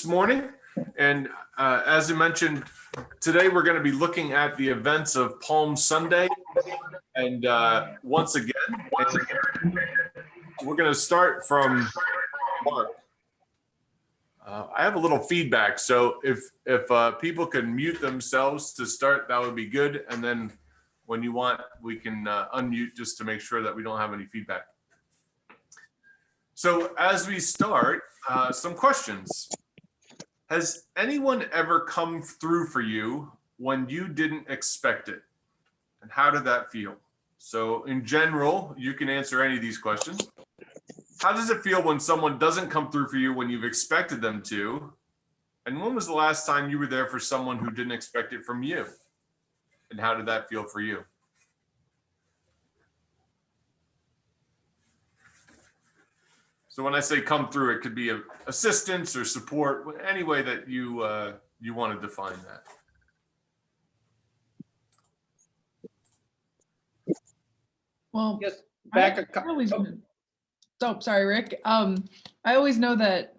morning. And as I mentioned, today we're going to be looking at the events of Palm Sunday. And once again, we're going to start from Mark. I have a little feedback, so if people can mute themselves to start, that would be good. And then when you want, we can unmute just to make sure that we don't have any feedback. So as we start, some questions. Has anyone ever come through for you when you didn't expect it? And how did that feel? So in general, you can answer any of these questions. How does it feel when someone doesn't come through for you when you've expected them to? And when was the last time you were there for someone who didn't expect it from you? And how did that feel for you? So when I say come through, it could be assistance or support, any way that you want to define that. Well, yes, back a couple. Oh, sorry, Rick. I always know that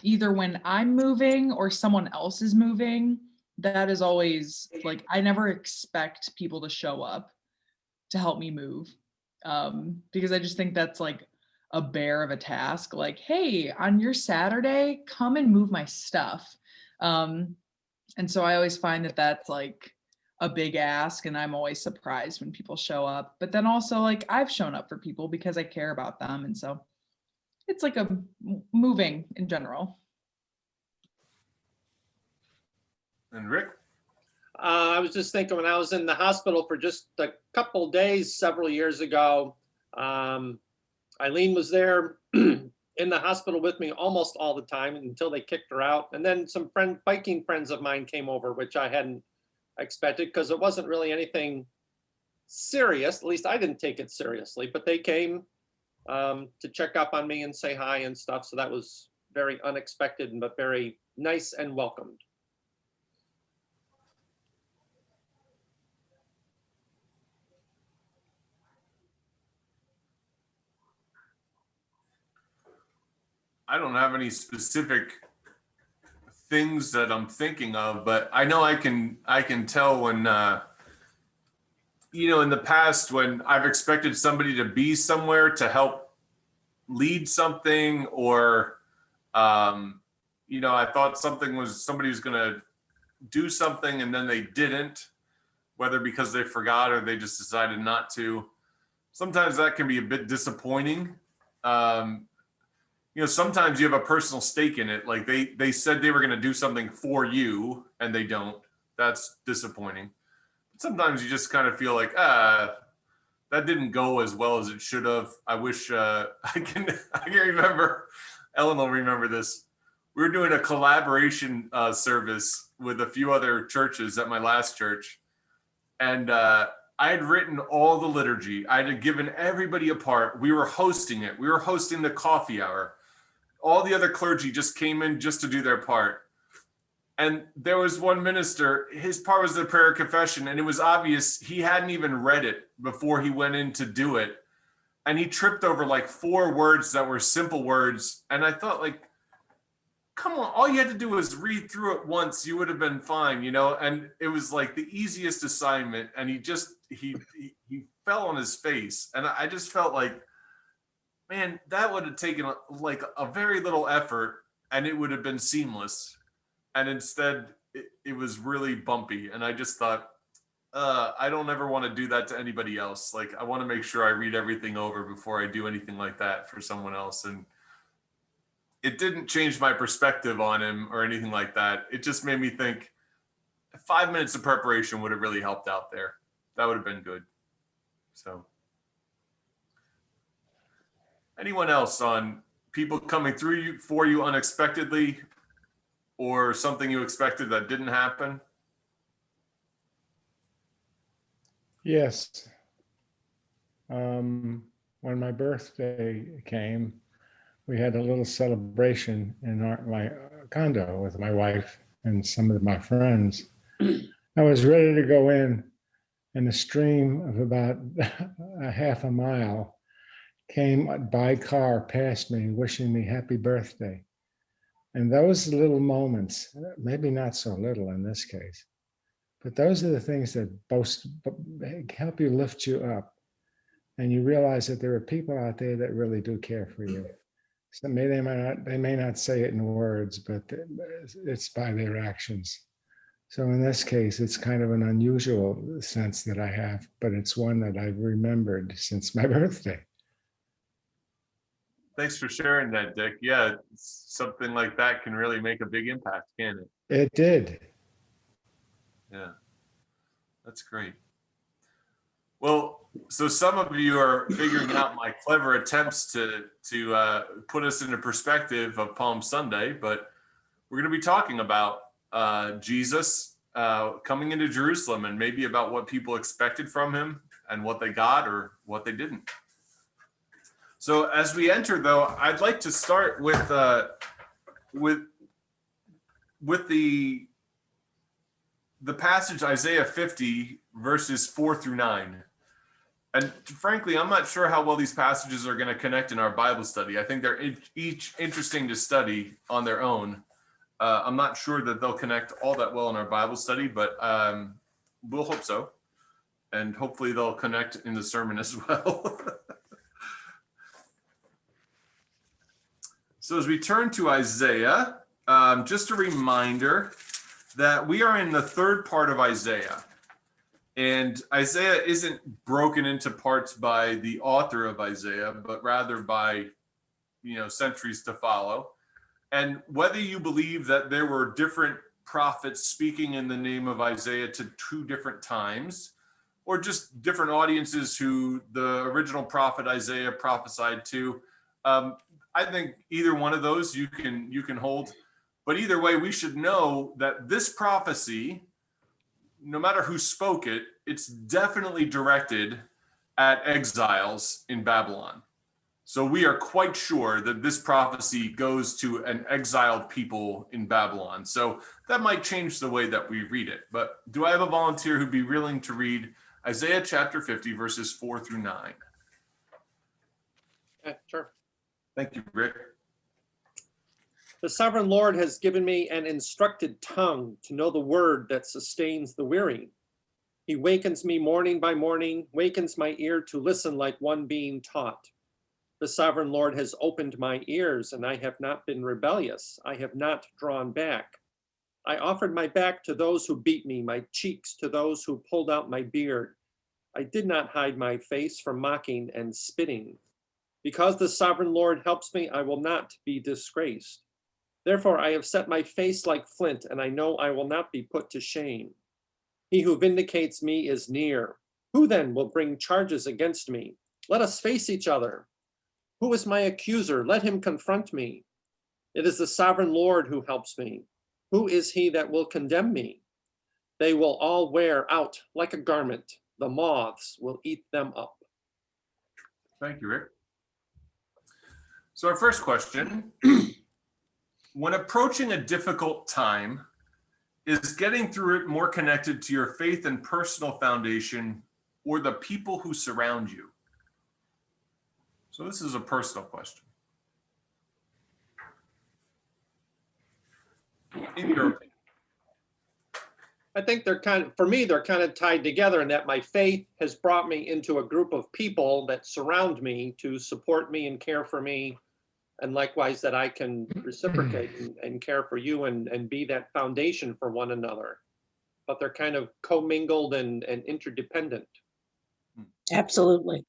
either when I'm moving or someone else is moving, that is always like, I never expect people to show up to help me move because I just think that's like a bear of a task. Like, hey, on your Saturday, come and move my stuff. And so I always find that that's like a big ask, and I'm always surprised when people show up. But then also, like, I've shown up for people because I care about them, and so it's like a moving in general. And Rick? I was just thinking when I was in the hospital for just a couple days several years ago, Eileen was there in the hospital with me almost all the time until they kicked her out. And then some biking friends of mine came over, which I hadn't expected because it wasn't really anything serious. At least I didn't take it seriously, but they came to check up on me and say hi and stuff. So that was very unexpected, but very nice and welcomed. I don't have any specific things that I'm thinking of, but I know I can tell when, in the past when I've expected somebody to be somewhere to help lead something, or, I thought somebody was going to do something and then they didn't, whether because they forgot or they just decided not to. Sometimes that can be a bit disappointing. Sometimes you have a personal stake in it. Like they said they were going to do something for you and they don't. That's disappointing. But sometimes you just kind of feel like, that didn't go as well as it should have. I wish I can remember. Ellen will remember this. We were doing a collaboration service with a few other churches at my last church. And I had written all the liturgy. I had given everybody a part. We were hosting it. We were hosting the coffee hour. All the other clergy just came in just to do their part. And there was one minister, his part was the prayer of confession, and it was obvious he hadn't even read it before he went in to do it. And he tripped over like 4 words that were simple words. And I thought, like, come on, all you had to do was read through it once, you would have been fine, and it was like the easiest assignment. And he fell on his face. And I just felt like, man, that would have taken like a very little effort and it would have been seamless. And instead it was really bumpy. And I just thought, I don't ever want to do that to anybody else. Like, I want to make sure I read everything over before I do anything like that for someone else. And it didn't change my perspective on him or anything like that. It just made me think 5 minutes of preparation would have really helped out there. That would have been good. So. Anyone else on people coming through for you unexpectedly, or something you expected that didn't happen? Yes. When my birthday came, we had a little celebration in my condo with my wife and some of my friends. I was ready to go in, and a stream of about a half a mile came by car past me, wishing me happy birthday. And those little moments, maybe not so little in this case, but those are the things that help you lift you up. And you realize that there are people out there that really do care for you. So they may not say it in words, but it's by their actions. So in this case, it's kind of an unusual sense that I have, but it's one that I've remembered since my birthday. Thanks for sharing that, Dick. Yeah, something like that can really make a big impact, can it? It did. Yeah, that's great. Well, so some of you are figuring out my clever attempts to put us into perspective of Palm Sunday, but we're going to be talking about Jesus coming into Jerusalem and maybe about what people expected from him and what they got or what they didn't. So as we enter, though, I'd like to start with the passage Isaiah 50 verses 4-9. And frankly, I'm not sure how well these passages are going to connect in our Bible study. I think they're each interesting to study on their own. I'm not sure that they'll connect all that well in our Bible study, but we'll hope so. And hopefully they'll connect in the sermon as well. So as we turn to Isaiah, just a reminder that we are in the third part of Isaiah. And Isaiah isn't broken into parts by the author of Isaiah, but rather by, centuries to follow. And whether you believe that there were different prophets speaking in the name of Isaiah to two different times, or just different audiences who the original prophet Isaiah prophesied to, I think either one of those you can hold. But either way, we should know that this prophecy, no matter who spoke it, it's definitely directed at exiles in Babylon. So we are quite sure that this prophecy goes to an exiled people in Babylon. So that might change the way that we read it. But do I have a volunteer who'd be willing to read Isaiah chapter 50, verses 4-9? Sure. Thank you, Rick. The sovereign Lord has given me an instructed tongue to know the word that sustains the weary. He wakens me morning by morning, wakens my ear to listen like one being taught. The sovereign Lord has opened my ears, and I have not been rebellious. I have not drawn back. I offered my back to those who beat me, my cheeks to those who pulled out my beard. I did not hide my face from mocking and spitting. Because the sovereign Lord helps me, I will not be disgraced. Therefore, I have set my face like flint, and I know I will not be put to shame. He who vindicates me is near. Who then will bring charges against me? Let us face each other. Who is my accuser? Let him confront me. It is the sovereign Lord who helps me. Who is he that will condemn me? They will all wear out like a garment. The moths will eat them up. Thank you, Rick. So our first question, when approaching a difficult time, is getting through it more connected to your faith and personal foundation or the people who surround you? So this is a personal question. In your opinion. I think they're kind of tied together in that my faith has brought me into a group of people that surround me to support me and care for me. And likewise, that I can reciprocate and care for you and be that foundation for one another. But they're kind of commingled and interdependent. Absolutely.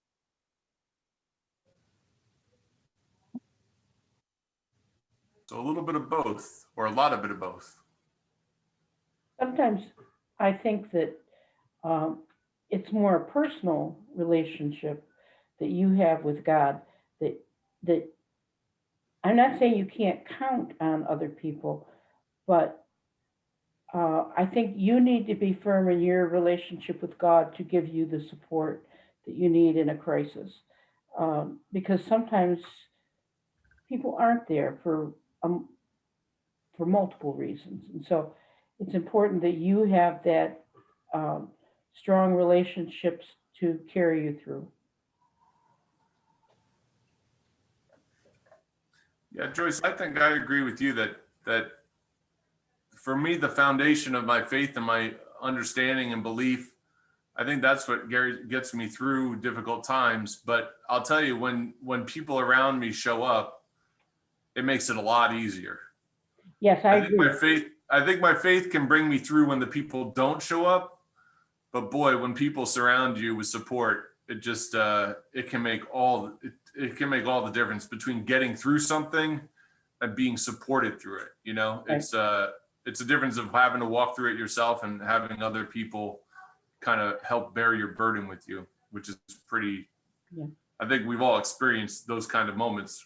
So a little bit of both, or a lot of bit of both. Sometimes I think that it's more a personal relationship that you have with God, that I'm not saying you can't count on other people, but I think you need to be firm in your relationship with God to give you the support that you need in a crisis. Because sometimes people aren't there for multiple reasons. And so it's important that you have that strong relationships to carry you through. Yeah, Joyce, I think I agree with you that that for me, the foundation of my faith and my understanding and belief, I think that's what gets me through difficult times. But I'll tell you, when people around me show up, it makes it a lot easier. Yes, I agree. I think my faith can bring me through when the people don't show up. But boy, when people surround you with support, it just it can make all the difference between getting through something and being supported through it. You know, Right. It's a difference of having to walk through it yourself and having other people kind of help bear your burden with you, which is pretty. Yeah. I think we've all experienced those kind of moments,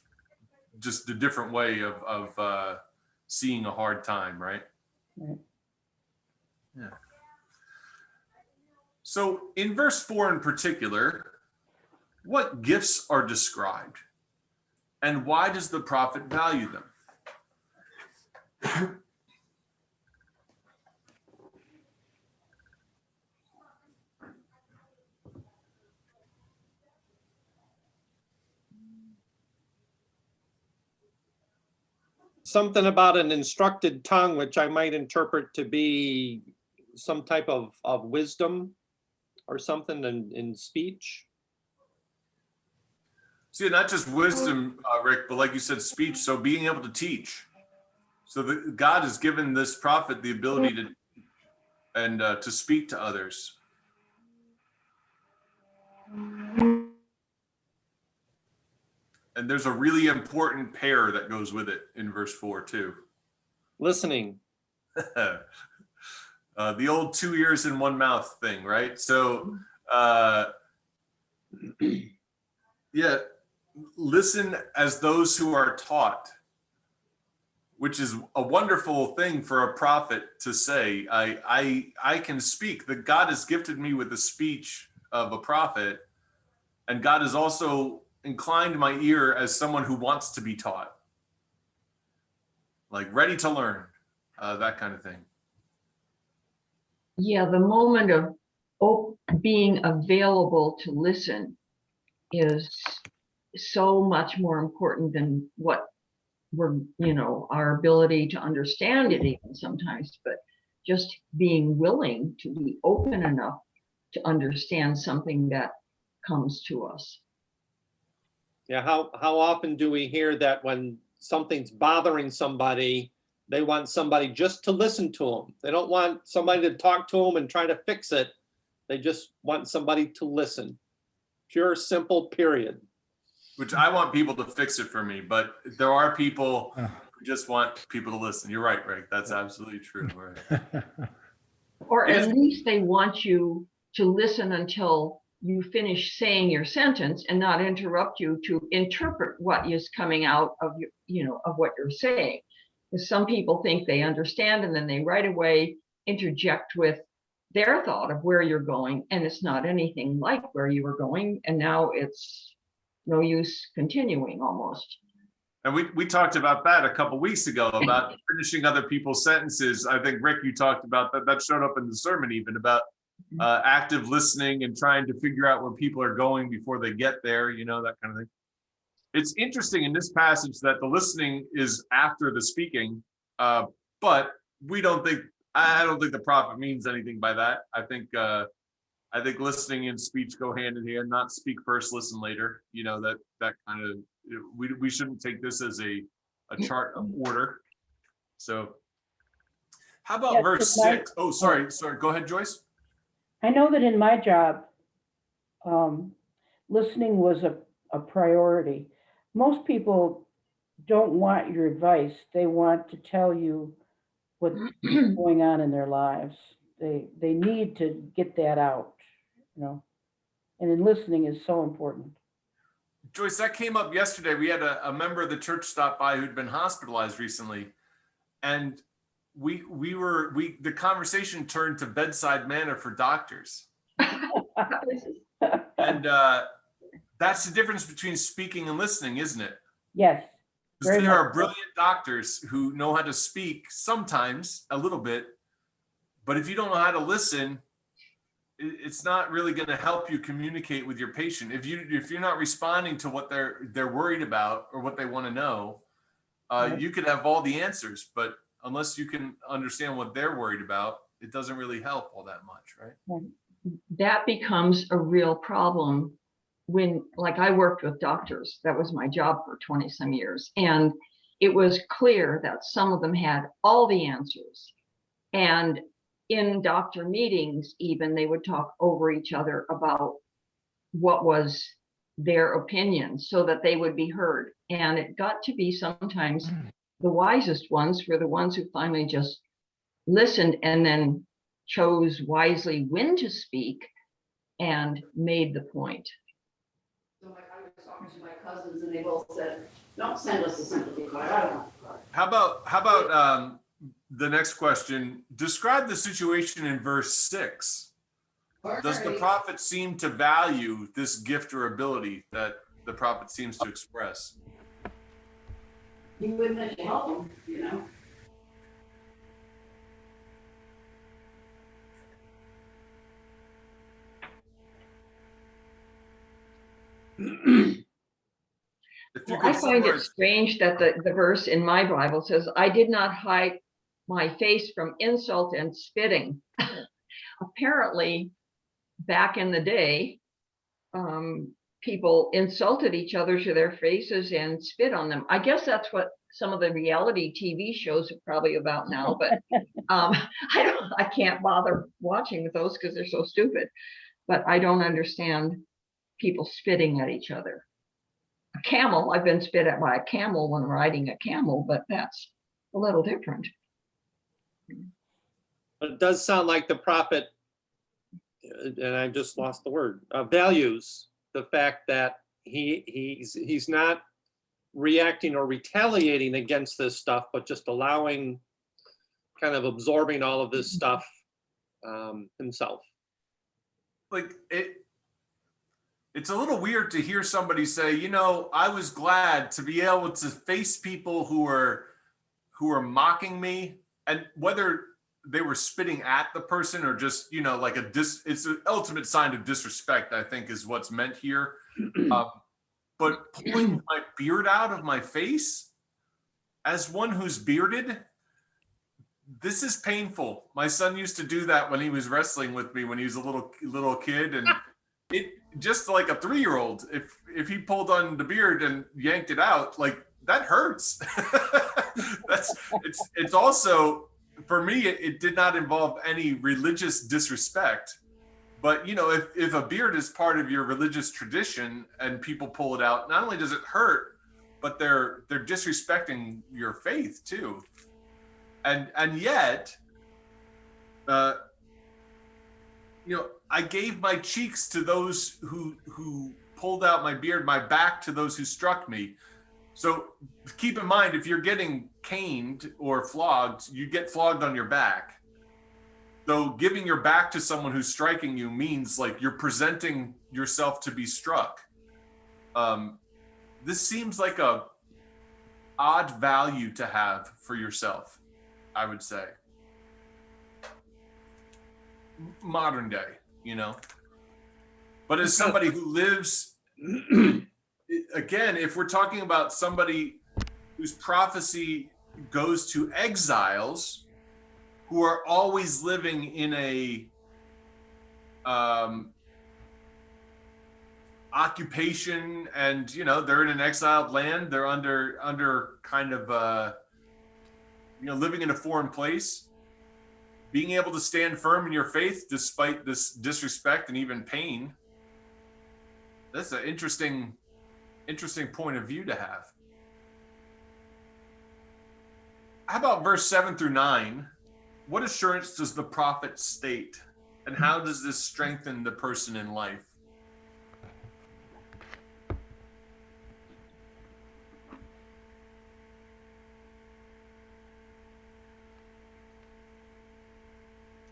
just a different way of seeing a hard time, right? Right. Yeah. So in verse 4 in particular, what gifts are described and why does the prophet value them? Something about an instructed tongue, which I might interpret to be some type of wisdom or something in speech. See, not just wisdom, Rick, but like you said, speech. So being able to teach. So God has given this prophet the ability to speak to others. And there's a really important pair that goes with it in verse 4 too. Listening. The old 2 ears in one mouth thing, right? So, yeah, listen as those who are taught, which is a wonderful thing for a prophet to say. I can speak. That God has gifted me with the speech of a prophet, and God has also inclined my ear as someone who wants to be taught, like ready to learn, that kind of thing. Yeah, the moment of being available to listen is so much more important than what we're, our ability to understand it even sometimes, but just being willing to be open enough to understand something that comes to us. Yeah, how often do we hear that when something's bothering somebody, they want somebody just to listen to them. They don't want somebody to talk to them and try to fix it. They just want somebody to listen. Pure, simple, period. Which I want people to fix it for me, but there are people who just want people to listen. You're right, Rick. That's absolutely true. Right. Or at least they want you to listen until you finish saying your sentence and not interrupt you to interpret what is coming out of of what you're saying. Because some people think they understand and then they right away interject with their thought of where you're going, and it's not anything like where you were going, and now it's no use continuing almost. And we talked about that a couple weeks ago about finishing other people's sentences. I think, Rick, you talked about that. That showed up in the sermon even about active listening and trying to figure out where people are going before they get there, that kind of thing. It's interesting in this passage that the listening is after the speaking, but I don't think the prophet means anything by that. I think listening and speech go hand in hand, not speak first, listen later. That kind of, we shouldn't take this as a chart of order. So how about verse 6? Oh, sorry. Go ahead, Joyce. I know that in my job, listening was a priority. Most people don't want your advice. They want to tell you what's going on in their lives. They need to get that out, and then listening is so important. Joyce, that came up yesterday. We had a member of the church stop by who'd been hospitalized recently, and the conversation turned to bedside manner for doctors. And that's the difference between speaking and listening, isn't it? Yes. There are brilliant doctors who know how to speak sometimes a little bit, but if you don't know how to listen, it's not really going to help you communicate with your patient. If you're not responding to what they're worried about or what they want to know, Right. You could have all the answers, but unless you can understand what they're worried about, it doesn't really help all that much, right? That becomes a real problem when, like, I worked with doctors. That was my job for 20 some years. And it was clear that some of them had all the answers. And in doctor meetings, even, they would talk over each other about what was their opinion so that they would be heard. And it got to be sometimes the wisest ones were the ones who finally just listened and then chose wisely when to speak and made the point. So like I was talking to my cousins and they both said, don't send us a sympathy card, I don't want a card. How about the next question? Describe the situation in verse 6. Does the Alright. prophet seem to value this gift or ability that the prophet seems to express? He wouldn't let you help him, you know? If you Well, could I find it summarize, strange that the verse in my Bible says, I did not hide my face from insult and spitting. Apparently, back in the day, people insulted each other to their faces and spit on them. I guess that's what some of the reality TV shows are probably about now, but I can't bother watching those because they're so stupid. But I don't understand people spitting at each other. A camel, I've been spit at by a camel when riding a camel, but that's a little different. But it does sound like the prophet, and I just lost the word, values the fact that he's not reacting or retaliating against this stuff, but just allowing, kind of absorbing all of this stuff himself. like it's a little weird to hear somebody say, you know, I was glad to be able to face people who are mocking me, and whether they were spitting at the person or just, you know, like it's an ultimate sign of disrespect, I think, is what's meant here. But pulling my beard out of my face as one who's bearded, this is painful. My son used to do that when he was wrestling with me when he was a little kid, and it just like a 3-year-old, if he pulled on the beard and yanked it out, like that hurts. It's also, for me, it did not involve any religious disrespect, but you know, if a beard is part of your religious tradition and people pull it out, not only does it hurt, but they're disrespecting your faith too. And yet, you know, I gave my cheeks to those who pulled out my beard, my back to those who struck me. So keep in mind, if you're getting caned or flogged, you get flogged on your back. So giving your back to someone who's striking you means like you're presenting yourself to be struck. This seems like a odd value to have for yourself, I would say. Modern day, you know. But as somebody who lives, again, if we're talking about somebody whose prophecy goes to exiles who are always living in a occupation, and you know, they're in an exiled land, they're under kind of you know, living in a foreign place, being able to stand firm in your faith despite this disrespect and even pain, that's an interesting point of view to have. How about verse 7 through 9? What assurance does the prophet state, and how does this strengthen the person in life?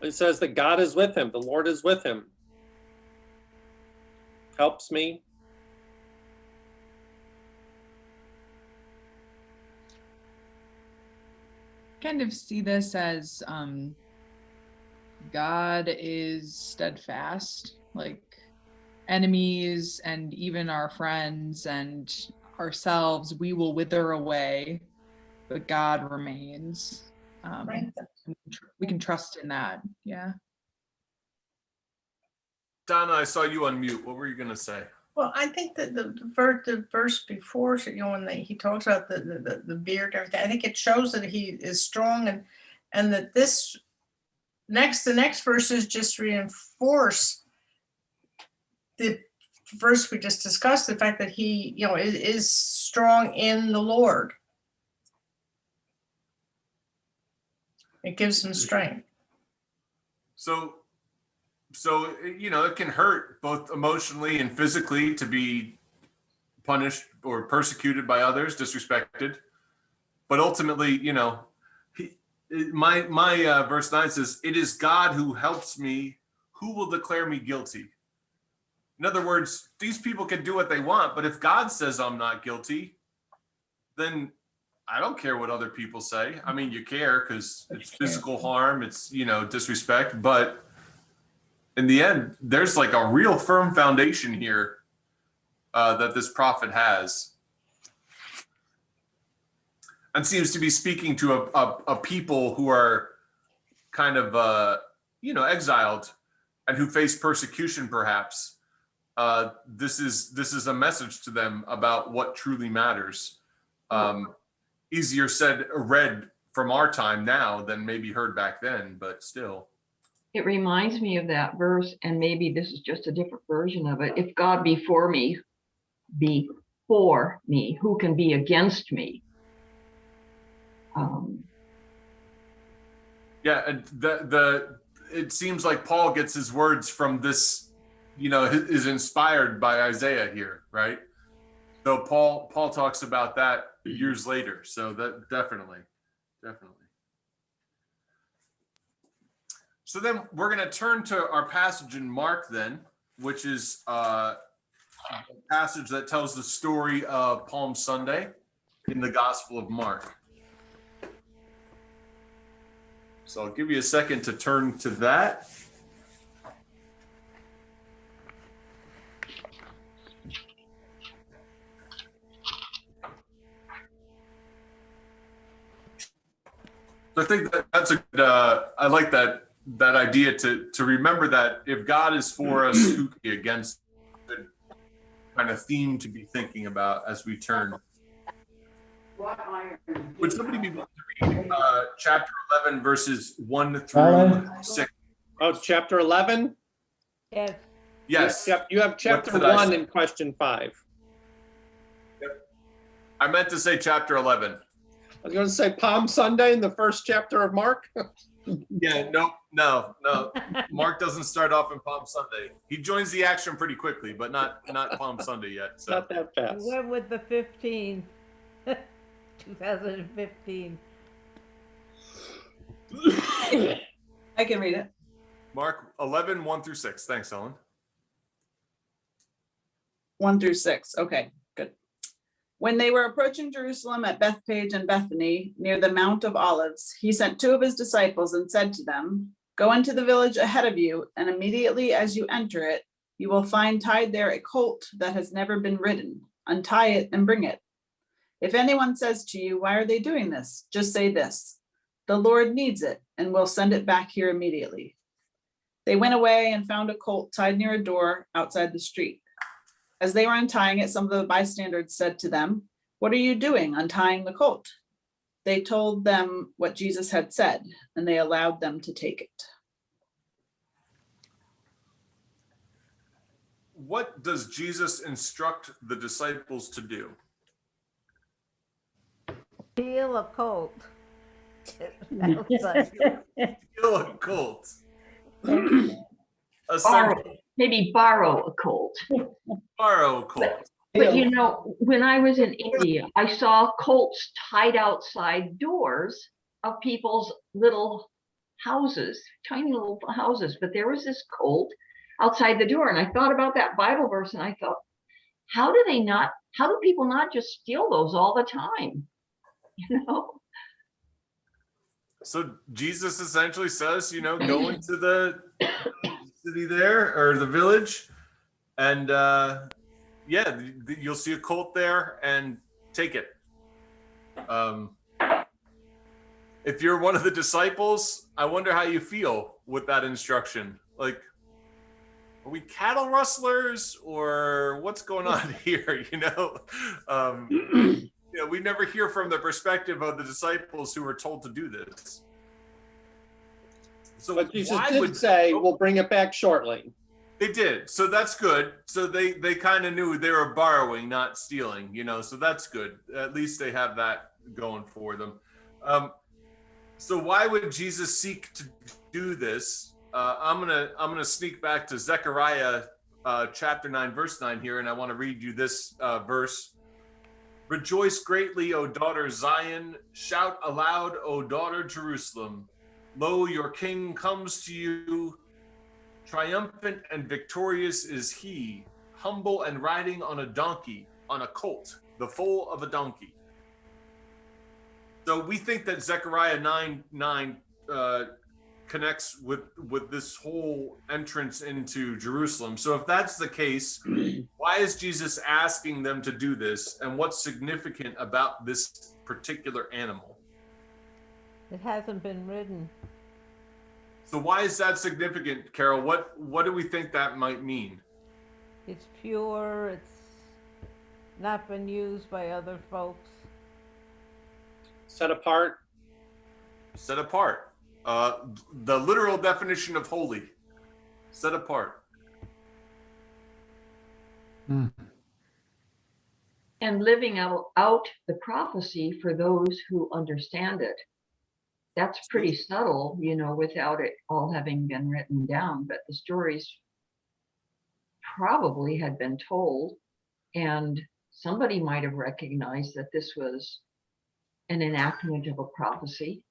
It says that God is with him, the Lord is with him, helps me. Kind of see this as God is steadfast, like enemies and even our friends and ourselves, we will wither away. but God remains. Right. We can trust in that. Yeah. Donna, I saw you unmute. What were you gonna say? Well, I think that the verse before, so, you know, when he talks about the beard and everything, I think it shows that he is strong, and that the next verses just reinforce the verse we just discussed, the fact that he, you know, is strong in the Lord. It gives him strength. So, you know, it can hurt both emotionally and physically to be punished or persecuted by others, disrespected. But ultimately, you know, my verse 9 says, "It is God who helps me. Who will declare me guilty?" In other words, these people can do what they want, but if God says I'm not guilty, then I don't care what other people say. I mean, you care because it's physical harm, it's, you know, disrespect, but in the end, there's like a real firm foundation here that this prophet has, and seems to be speaking to a people who are kind of, you know, exiled and who face persecution, perhaps. This is a message to them about what truly matters. Easier said, read from our time now than maybe heard back then, but still. It reminds me of that verse, and maybe this is just a different version of it. If God be for me, who can be against me? Yeah, and it seems like Paul gets his words from this, you know, is inspired by Isaiah here, right? So Paul talks about that years later. So that definitely. So then we're going to turn to our passage in Mark then, which is a passage that tells the story of Palm Sunday in the Gospel of Mark. So I'll give you a second to turn to that. I think that's a good, I like that idea to remember that if God is for us, who can be against us? Good kind of theme to be thinking about as we turn. Would somebody be willing to read chapter 11, verses 1 through 6? Oh, chapter 11? Yes. Yes. You have chapter did I 1 say? in question 5. I meant to say chapter 11. I was going to say Palm Sunday in the first chapter of Mark. Yeah, no. Mark doesn't start off in Palm Sunday. He joins the action pretty quickly, but not Palm Sunday yet. So Not that We fast. went with the 15. 2015. I can read it. Mark 11, 1 through 6. Thanks, Ellen. 1 through 6. Okay, good. When they were approaching Jerusalem at Bethphage and Bethany, near the Mount of Olives, he sent 2 of his disciples and said to them, "Go into the village ahead of you, and immediately as you enter it, you will find tied there a colt that has never been ridden. Untie it and bring it. If anyone says to you, 'Why are they doing this?' just say this, 'The Lord needs it, and we'll send it back here immediately.'" They went away and found a colt tied near a door outside the street. As they were untying it, some of the bystanders said to them, "What are you doing untying the colt?" They told them what Jesus had said, and they allowed them to take it. What does Jesus instruct the disciples to do? Steal a colt. That was like, Kill a colt. Maybe borrow a colt. Borrow a colt. But you know, when I was in India, I saw colts tied outside doors of people's little houses, tiny little houses. But there was this colt outside the door. And I thought about that Bible verse and I thought, how do people not just steal those all the time? You know? So Jesus essentially says, you know, go into the city there or the village and yeah, you'll see a colt there and take it. if you're one of the disciples, I wonder how you feel with that instruction. Like, are we cattle rustlers or what's going on here? We never hear from the perspective of the disciples who were told to do this. So But Jesus why did would say, we'll bring it back shortly. they did? So that's good. So they kind of knew they were borrowing, not stealing. So that's good. At least they have that going for them. So why would Jesus seek to do this? I'm gonna sneak back to Zechariah chapter 9, verse 9 here, and I want to read you this verse. Rejoice greatly, O daughter Zion. Shout aloud, O daughter Jerusalem. Lo, your king comes to you. Triumphant and victorious is he, humble and riding on a donkey, on a colt, the foal of a donkey. So we think that Zechariah 9:9 connects with this whole entrance into Jerusalem. So if that's the case, why is Jesus asking them to do this, and what's significant about this particular animal? It hasn't been ridden. So why is that significant, Carol? What do we think that might mean? It's pure. It's not been used by other folks. Set apart. Set apart. The literal definition of holy. Set apart. And living out the prophecy for those who understand it. That's pretty subtle, without it all having been written down, but the stories probably had been told, and somebody might have recognized that this was an enactment of a prophecy.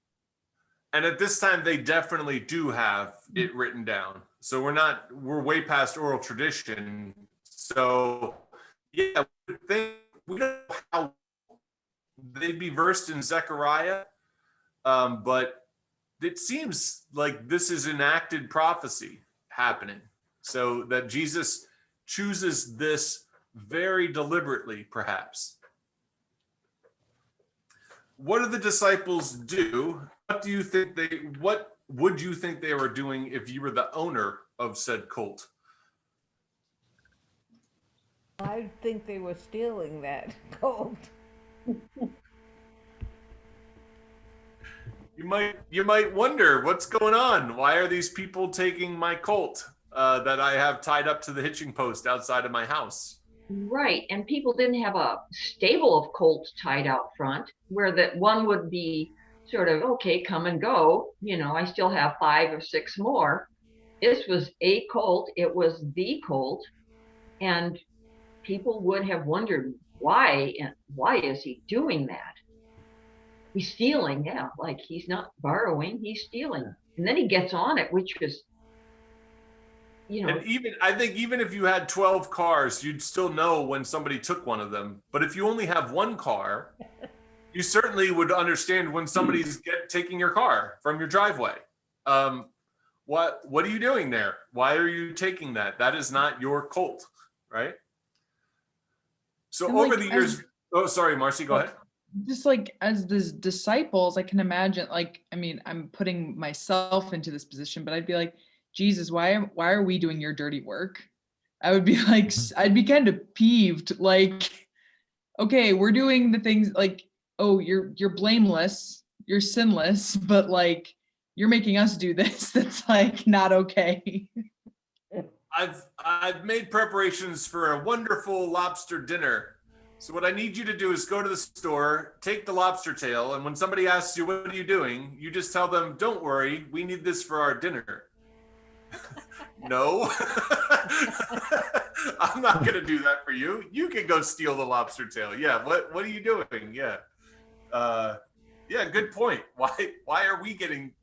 And at this time, they definitely do have it written down. So we're way past oral tradition. So yeah, we don't know how they'd be versed in Zechariah, but it seems like this is enacted prophecy happening. So that Jesus chooses this very deliberately, perhaps. What do the disciples do? What would you think they were doing if you were the owner of said colt? I think they were stealing that gold. You might wonder what's going on. Why are these people taking my colt that I have tied up to the hitching post outside of my house? Right, and people didn't have a stable of colts tied out front where that one would be sort of, okay, come and go. I still have 5 or 6 more. This was a colt. It was the colt. And people would have wondered why is he doing that? He's stealing, yeah, like he's not borrowing, he's stealing. And then he gets on it, which is, And I think even if you had 12 cars, you'd still know when somebody took one of them. But if you only have one car, you certainly would understand when somebody's taking your car from your driveway. What are you doing there? Why are you taking that? That is not your colt, right? So And over like, the years, oh, sorry, Marcy, go ahead. Just like as the disciples, I can imagine, I'm putting myself into this position, but I'd be like, Jesus, why are we doing your dirty work? I would be like, I'd be kind of peeved. Like, okay, we're doing the things like, oh, you're blameless, you're sinless, but like, you're making us do this. That's like not okay. I've made preparations for a wonderful lobster dinner. So what I need you to do is go to the store, take the lobster tail, and when somebody asks you, what are you doing? You just tell them, don't worry, we need this for our dinner. No, I'm not going to do that for you. You can go steal the lobster tail. Yeah, what are you doing? Yeah. Yeah, good point. Why are we doing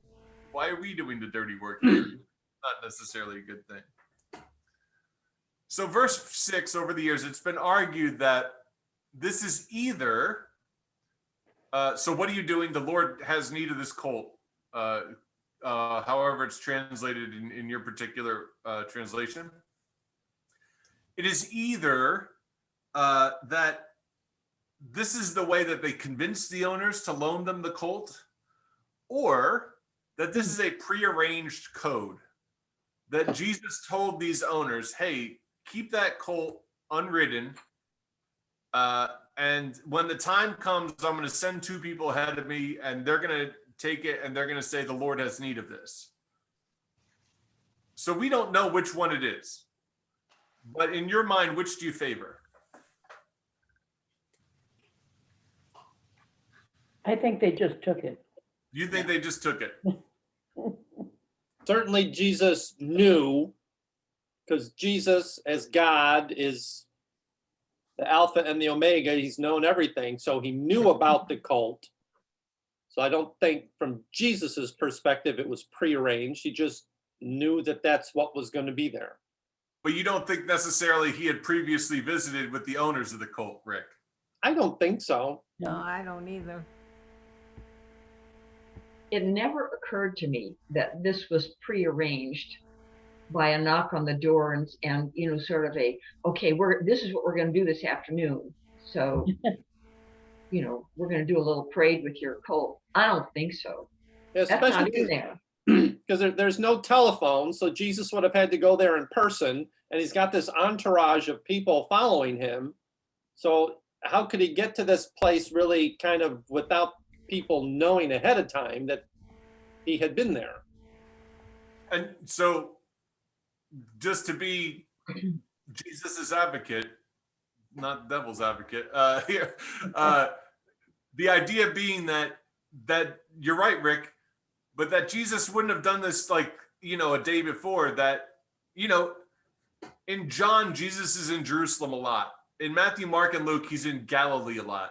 the dirty work here? Not necessarily a good thing. So verse 6, over the years, it's been argued that this is either, so what are you doing? The Lord has need of this colt. However it's translated in your particular translation. It is either that this is the way that they convince the owners to loan them the colt, or that this is a prearranged code that Jesus told these owners, hey, keep that colt unridden. And when the time comes, I'm going to send 2 people ahead of me, and they're going to take it, and they're going to say, the Lord has need of this. So we don't know which one it is. But in your mind, which do you favor? I think they just took it. You think they just took it? Certainly Jesus knew, because Jesus as God is the Alpha and the Omega. He's known everything. So he knew about the cult. So I don't think from Jesus's perspective, it was prearranged. He just knew that that's what was going to be there. But you don't think necessarily he had previously visited with the owners of the cult, Rick? I don't think so. No, I don't either. It never occurred to me that this was prearranged by a knock on the door and you know, sort of a, okay, this is what we're going to do this afternoon. So, you know, we're going to do a little parade with your cult. I don't think so. That's not in there. Because there's no telephone, so Jesus would have had to go there in person, and he's got this entourage of people following him. So how could he get to this place really kind of without people knowing ahead of time that he had been there? And so, just to be Jesus's advocate, not devil's advocate, here, the idea being that you're right, Rick, but that Jesus wouldn't have done this like, you know, a day before. That, you know, in John, Jesus is in Jerusalem a lot. In Matthew, Mark, and Luke, he's in Galilee a lot.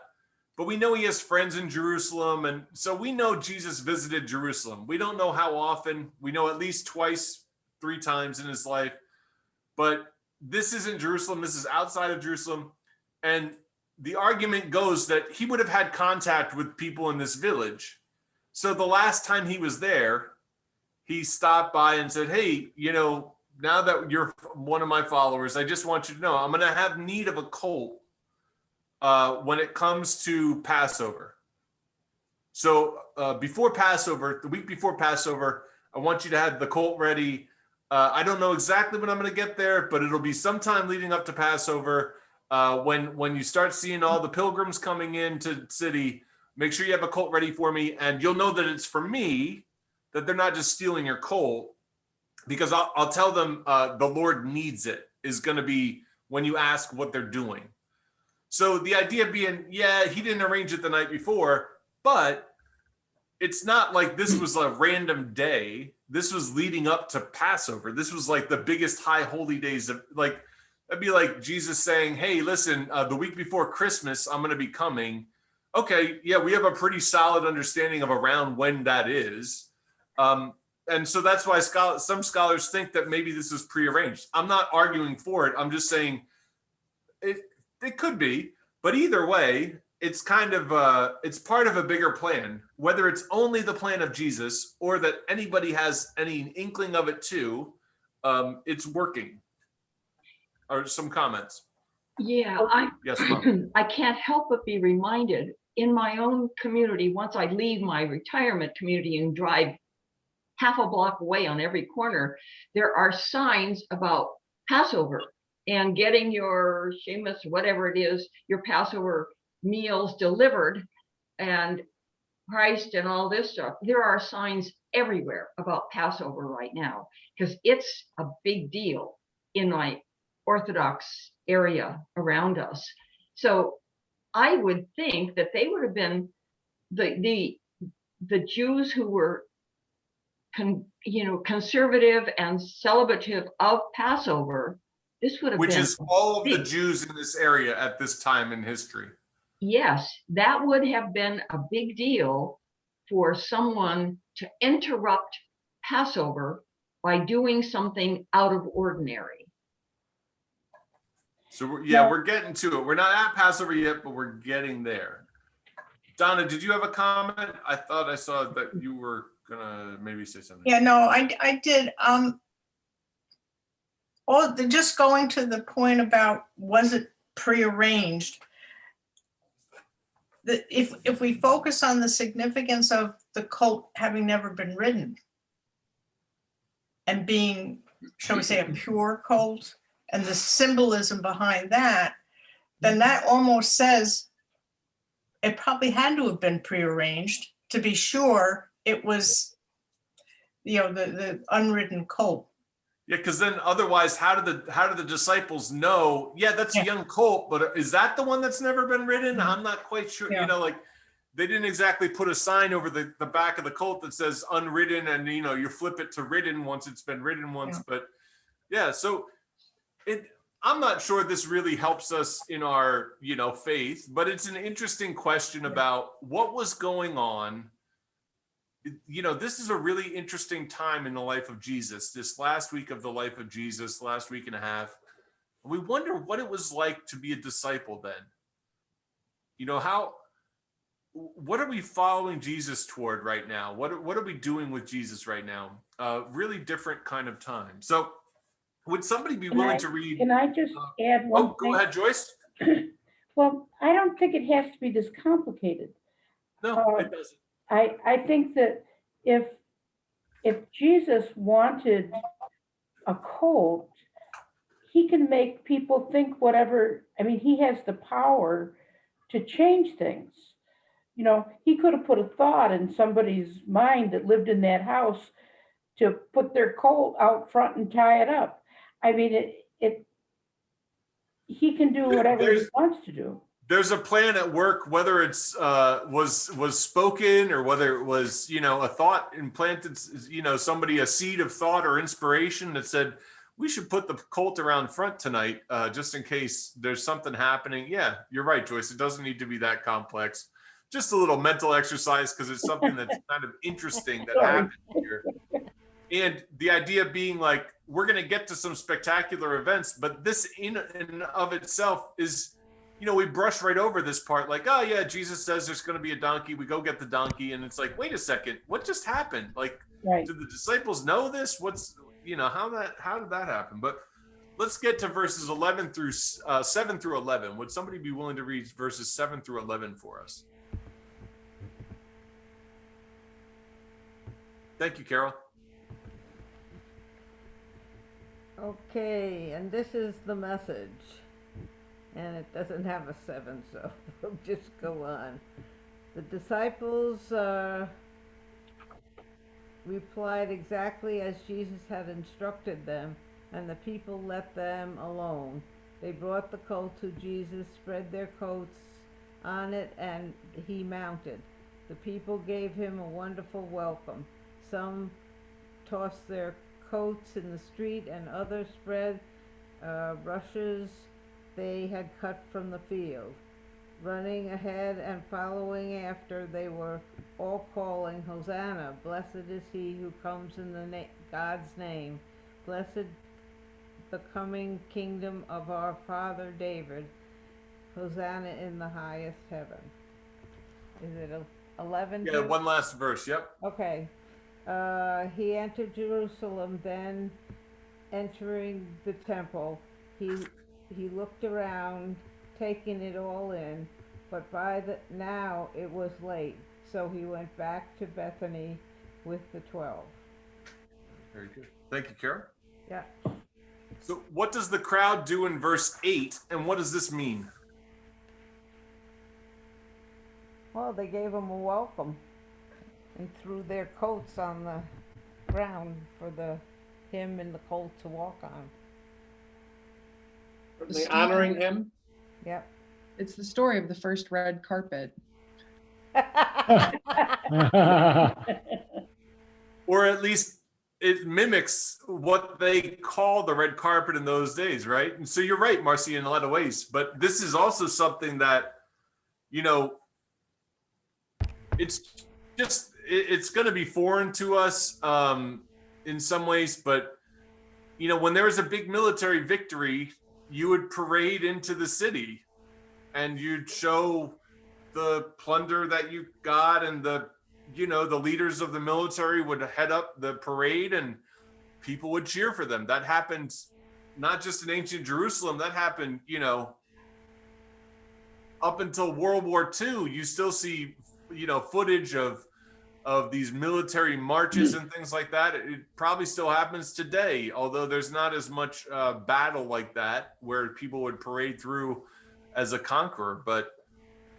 But we know he has friends in Jerusalem. And so we know Jesus visited Jerusalem. We don't know how often. We know at least twice, 3 times in his life. But this isn't Jerusalem. This is outside of Jerusalem. And the argument goes that he would have had contact with people in this village. So the last time he was there, he stopped by and said, hey, you know, now that you're one of my followers, I just want you to know I'm going to have need of a colt when it comes to Passover. So before Passover, the week before Passover, I want you to have the colt ready. I don't know exactly when I'm going to get there, but it'll be sometime leading up to Passover. When you start seeing all the pilgrims coming into the city, make sure you have a colt ready for me. And you'll know that it's for me, that they're not just stealing your colt, because I'll tell them the Lord needs it, is going to be when you ask what they're doing. So the idea being, yeah, he didn't arrange it the night before, but it's not like this was a random day. This was leading up to Passover. This was like the biggest high holy days of, like, that'd be like Jesus saying, hey, listen, the week before Christmas, I'm going to be coming. Okay, yeah, we have a pretty solid understanding of around when that is. And so that's why some scholars think that maybe this was prearranged. I'm not arguing for it. I'm just saying it could be, but either way, it's kind of it's part of a bigger plan. Whether it's only the plan of Jesus or that anybody has any inkling of it too, it's working. Or some comments? Yeah, Yes, Mom. I can't help but be reminded in my own community, once I leave my retirement community and drive half a block away on every corner, there are signs about Passover and getting your Shemus, whatever it is, your Passover meals delivered and Christ and all this stuff. There are signs everywhere about Passover right now because it's a big deal in my Orthodox area around us. So I would think that they would have been the Jews who were conservative and celibative of Passover. This would have which been is all of big. the Jews in this area at this time in history. Yes, that would have been a big deal for someone to interrupt Passover by doing something out of ordinary. So we're getting to it. We're not at Passover yet, but we're getting there. Donna, did you have a comment? I thought I saw that you were gonna maybe say something. Yeah, no, I did. Just going to the point about, was it prearranged? If we focus on the significance of the colt having never been ridden and being, shall we say, a pure colt, and the symbolism behind that, then that almost says it probably had to have been prearranged to be sure it was, the unridden colt. Yeah, because then otherwise, how do the disciples know? Yeah, that's a young colt, but is that the one that's never been ridden? I'm not quite sure. Yeah. Like they didn't exactly put a sign over the back of the colt that says unridden, and you flip it to ridden once it's been ridden once. Yeah. But yeah, so I'm not sure this really helps us in our faith, but it's an interesting question about what was going on. This is a really interesting time in the life of Jesus, this last week of the life of Jesus, last week and a half. We wonder what it was like to be a disciple then. What are we following Jesus toward right now? What are we doing with Jesus right now? Really different kind of time. So would somebody be willing to read? Can I just add one thing? Go ahead, Joyce. Well, I don't think it has to be this complicated. No, it doesn't. I think that if Jesus wanted a colt, he can make people think whatever. I mean, he has the power to change things. He could have put a thought in somebody's mind that lived in that house to put their colt out front and tie it up. I mean, he can do whatever he wants to do. There's a plan at work, whether it's was spoken or whether it was a thought implanted, somebody, a seed of thought or inspiration that said we should put the colt around front tonight, just in case there's something happening. Yeah, you're right, Joyce. It doesn't need to be that complex. Just a little mental exercise because it's something that's kind of interesting that happened here. And the idea being like we're going to get to some spectacular events, but this in and of itself is. We brush right over this part like, oh yeah, Jesus says there's going to be a donkey. We go get the donkey. And it's like, wait a second, what just happened? Like, Right. Did the disciples know this? How did that happen? But let's get to verses 7 through 11. Would somebody be willing to read verses 7 through 11 for us? Thank you, Carol. Okay, and this is the message. And it doesn't have a 7, so we'll just go on. The disciples replied exactly as Jesus had instructed them, and the people let them alone. They brought the colt to Jesus, spread their coats on it, and he mounted. The people gave him a wonderful welcome. Some tossed their coats in the street, and others spread rushes they had cut from the field. Running ahead and following after, they were all calling, Hosanna, blessed is he who comes in God's name. Blessed the coming kingdom of our father David. Hosanna in the highest heaven. Is it 11? Yeah, one last verse, yep. Okay. He entered Jerusalem, then entering the temple, he looked around, taking it all in, but now it was late, so he went back to Bethany with the 12. Very good. Thank you, Carol. Yeah. So what does the crowd do in verse 8, and what does this mean? Well, they gave him a welcome and threw their coats on the ground for him and the colt to walk on. Were they honoring him? Yep. It's the story of the first red carpet. Or at least it mimics what they call the red carpet in those days, right? And so you're right, Marcy, in a lot of ways. But this is also something that, it's going to be foreign to us in some ways. But, when there was a big military victory, you would parade into the city and you'd show the plunder that you got, and the leaders of the military would head up the parade and people would cheer for them. That happened not just in ancient Jerusalem, that happened, up until World War II. You still see, footage of of these military marches and things like that. It probably still happens today, although there's not as much battle like that where people would parade through as a conqueror. But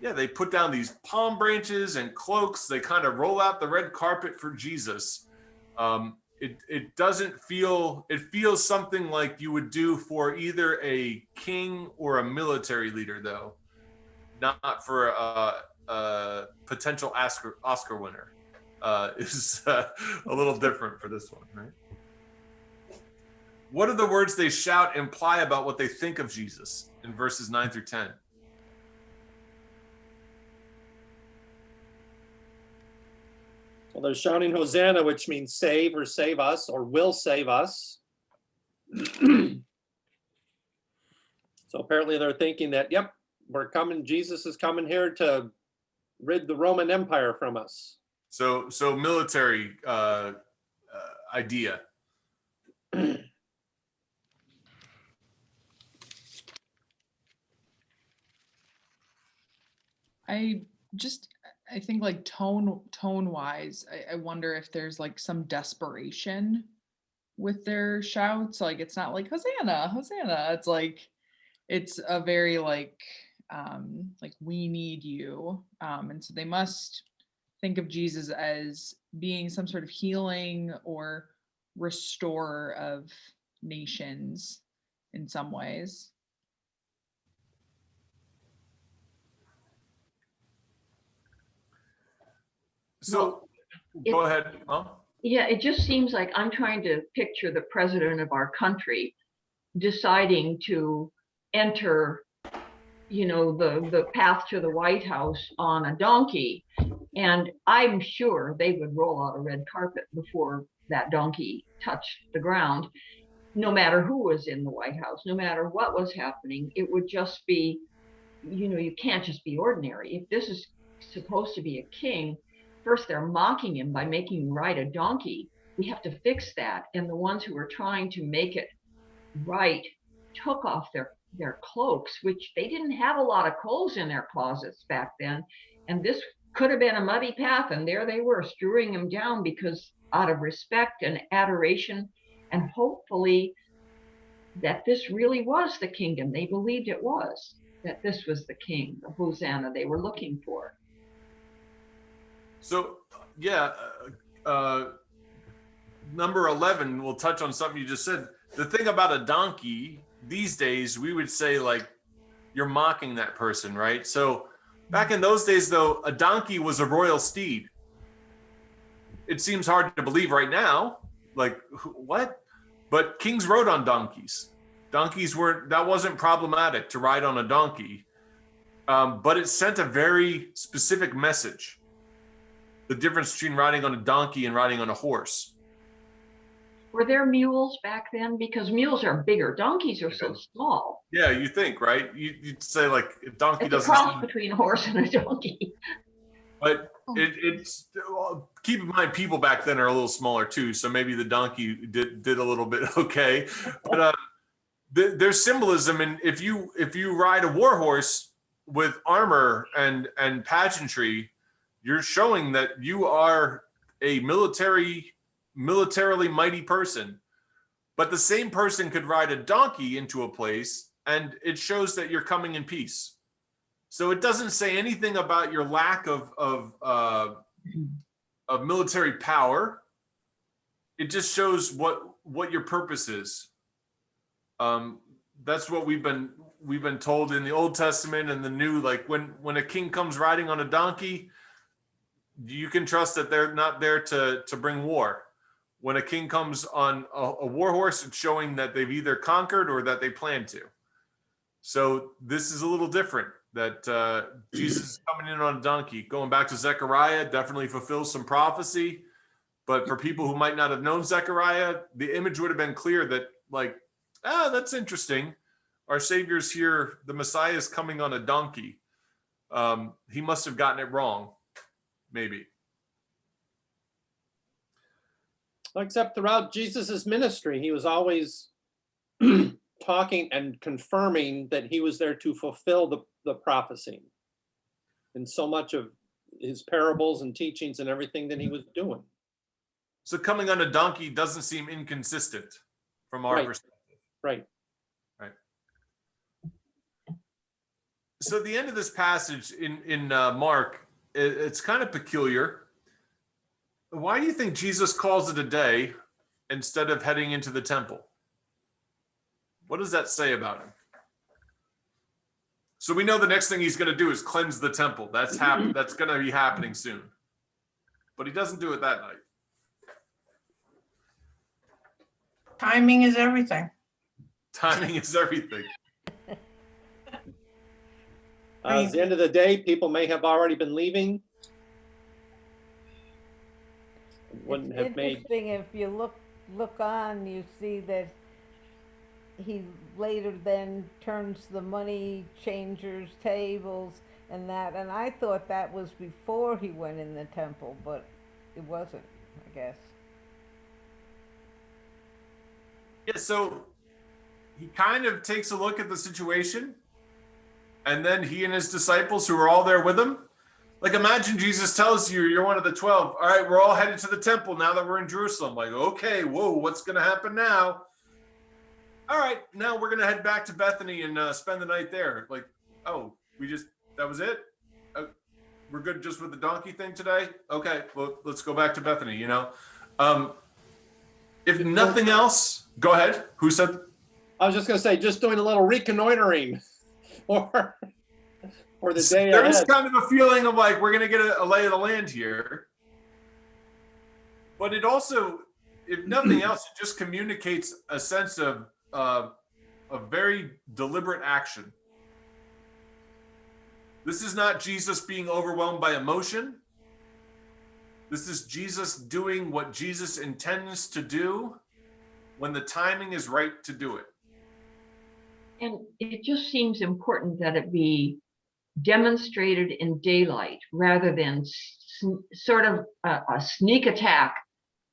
yeah, they put down these palm branches and cloaks. They kind of roll out the red carpet for Jesus. It doesn't feel, it feels something like you would do for either a king or a military leader, though, not for a potential Oscar winner. Is a little different for this one, right? What do the words they shout imply about what they think of Jesus in verses 9 through 10? Well, they're shouting Hosanna, which means save or save us or will save us. So apparently they're thinking that, yep, we're coming, Jesus is coming here to rid the Roman Empire from us. So military idea. I think like tone wise, I wonder if there's like some desperation with their shouts. Like it's not like Hosanna, Hosanna. It's like it's a very like we need you. And so they must think of Jesus as being some sort of healing or restorer of nations in some ways. So go ahead, Mom. Yeah, it just seems like I'm trying to picture the president of our country deciding to enter, the path to the White House on a donkey. And I'm sure they would roll out a red carpet before that donkey touched the ground, no matter who was in the White House, no matter what was happening. It would just be, you can't just be ordinary. If this is supposed to be a king, first they're mocking him by making him ride a donkey. We have to fix that. And the ones who are trying to make it right took off their cloaks, which they didn't have a lot of clothes in their closets back then. And this could have been a muddy path. And there they were strewing him down because out of respect and adoration, and hopefully that this really was the kingdom. They believed it was, that this was the king, the Hosanna they were looking for. So, yeah, number 11, we'll touch on something you just said. The thing about a donkey, these days, we would say, like, you're mocking that person, right? So back in those days, though, a donkey was a royal steed. It seems hard to believe right now, like, what? But kings rode on donkeys. That wasn't problematic to ride on a donkey, but it sent a very specific message. The difference between riding on a donkey and riding on a horse. Were there mules back then? Because mules are bigger. Donkeys are so small. Yeah, you think, right? You'd say like a donkey It's a doesn't. cross between a horse and a donkey. But it's keep in mind, people back then are a little smaller too, so maybe the donkey did a little bit okay. But there's symbolism, and if you ride a war horse with armor and pageantry, you're showing that you are a militarily mighty person. But the same person could ride a donkey into a place, and it shows that you're coming in peace. So it doesn't say anything about your lack of military power. It just shows what your purpose is. That's what we've been told in the Old Testament and the New. Like when a king comes riding on a donkey, you can trust that they're not there to bring war. When a king comes on a war horse, it's showing that they've either conquered or that they plan to. So this is a little different, that Jesus is coming in on a donkey. Going back to Zechariah, definitely fulfills some prophecy. But for people who might not have known Zechariah, the image would have been clear that, like, that's interesting. Our Savior's here. The Messiah is coming on a donkey. He must have gotten it wrong. Maybe. Except throughout Jesus's ministry, he was always talking and confirming that he was there to fulfill the prophecy. And so much of his parables and teachings and everything that he was doing. So coming on a donkey doesn't seem inconsistent from our Right. perspective. Right. So at the end of this passage in Mark, it's kind of peculiar. Why do you think Jesus calls it a day instead of heading into the temple? What does that say about him? So we know the next thing he's going to do is cleanse the temple. That's going to be happening soon. But he doesn't do it that night. Timing is everything. Timing is everything. At the end of the day, people may have already been leaving. Wouldn't It's have made. interesting if you look on, you see that he later then turns the money changers tables and that, and I thought that was before he went in the temple, but it wasn't, I guess. Yeah, so he kind of takes a look at the situation, and then he and his disciples who are all there with him, like imagine Jesus tells you you're one of the 12. All right, we're all headed to the temple now that we're in Jerusalem. Like, okay, whoa, what's going to happen now? All right, now we're going to head back to Bethany and spend the night there. Like, oh, that was it? We're good just with the donkey thing today? Okay, well, let's go back to Bethany, you know? If nothing else, go ahead. Who said? I was just going to say, just doing a little reconnoitering for the day There is ahead. kind of a feeling of like, we're going to get a lay of the land here. But it also, if nothing else, it just communicates a sense of a very deliberate action. This is not Jesus being overwhelmed by emotion. This is Jesus doing what Jesus intends to do when the timing is right to do it. And it just seems important that it be demonstrated in daylight rather than sort of a sneak attack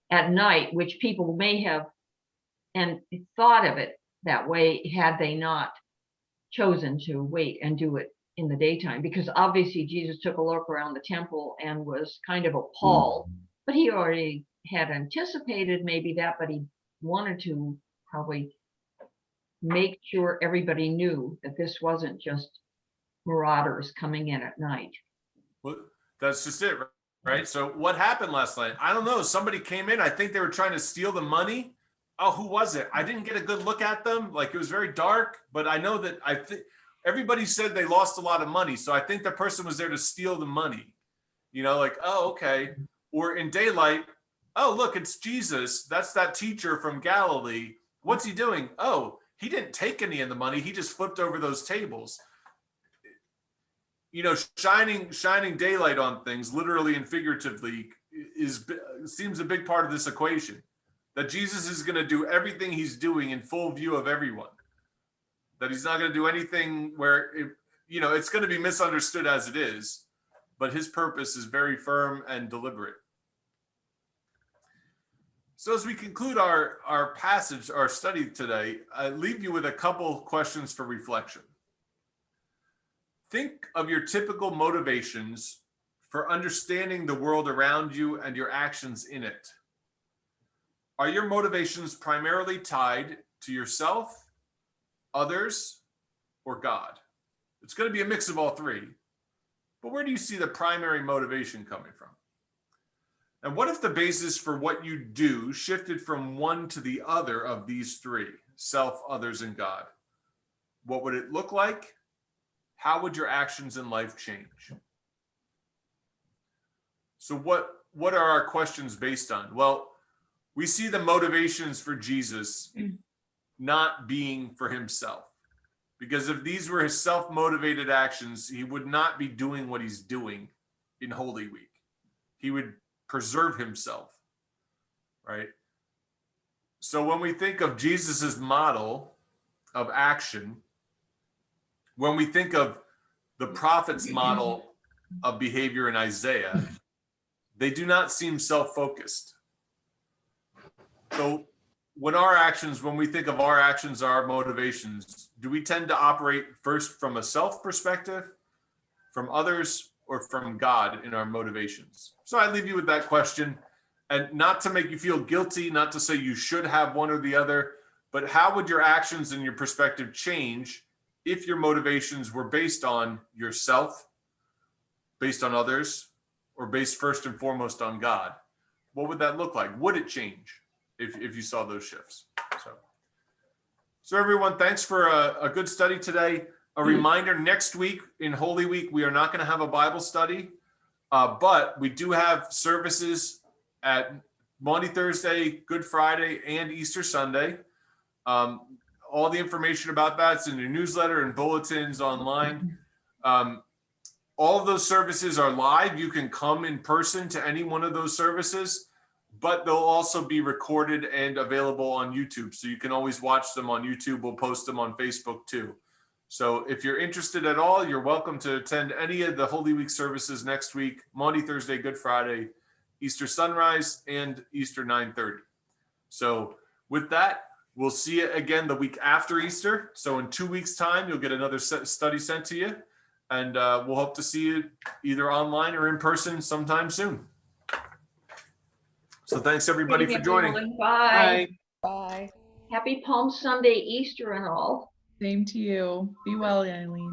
at night, which people may have and thought of it that way had they not chosen to wait and do it in the daytime, because obviously Jesus took a look around the temple and was kind of appalled, but he already had anticipated maybe that, but he wanted to probably make sure everybody knew that this wasn't just marauders coming in at night. Well, that's just it, right? So what happened last night? I don't know. Somebody came in. I think they were trying to steal the money. Oh, who was it? I didn't get a good look at them. Like, it was very dark, but I know that everybody said they lost a lot of money. So I think the person was there to steal the money, you know, like, oh, okay. Or in daylight, oh, look, it's Jesus. That's that teacher from Galilee. What's he doing? Oh, he didn't take any of the money. He just flipped over those tables. You know, shining daylight on things, literally and figuratively, seems a big part of this equation. That Jesus is going to do everything he's doing in full view of everyone. That he's not going to do anything where, it's going to be misunderstood as it is, but his purpose is very firm and deliberate. So as we conclude our passage, our study today, I leave you with a couple questions for reflection. Think of your typical motivations for understanding the world around you and your actions in it. Are your motivations primarily tied to yourself, others, or God? It's going to be a mix of all three. But where do you see the primary motivation coming from? And what if the basis for what you do shifted from one to the other of these three, self, others, and God? What would it look like? How would your actions in life change? So what are our questions based on? Well, we see the motivations for Jesus not being for himself. Because if these were his self-motivated actions, he would not be doing what he's doing in Holy Week. He would preserve himself, right? So when we think of Jesus's model of action, when we think of the prophet's model of behavior in Isaiah, they do not seem self-focused. So when we think of our actions, our motivations, do we tend to operate first from a self perspective, from others, or from God in our motivations? So I leave you with that question, and not to make you feel guilty, not to say you should have one or the other, but how would your actions and your perspective change if your motivations were based on yourself, based on others, or based first and foremost on God? What would that look like? Would it change if you saw those shifts? So everyone, thanks for a good study today. A reminder, next week in Holy Week, we are not going to have a Bible study, but we do have services at Maundy Thursday, Good Friday, and Easter Sunday. All the information about that's in your newsletter and bulletins online. All of those services are live. You can come in person to any one of those services, but they'll also be recorded and available on YouTube. So you can always watch them on YouTube. We'll post them on Facebook too. So if you're interested at all, you're welcome to attend any of the Holy Week services next week, Maundy Thursday, Good Friday, Easter sunrise, and Easter 9:30. So with that, we'll see you again the week after Easter. So in 2 weeks' time, you'll get another study sent to you. And we'll hope to see you either online or in person sometime soon. So thanks everybody for joining. Bye. Bye. Happy Palm Sunday, Easter and all. Same to you. Be well, Eileen.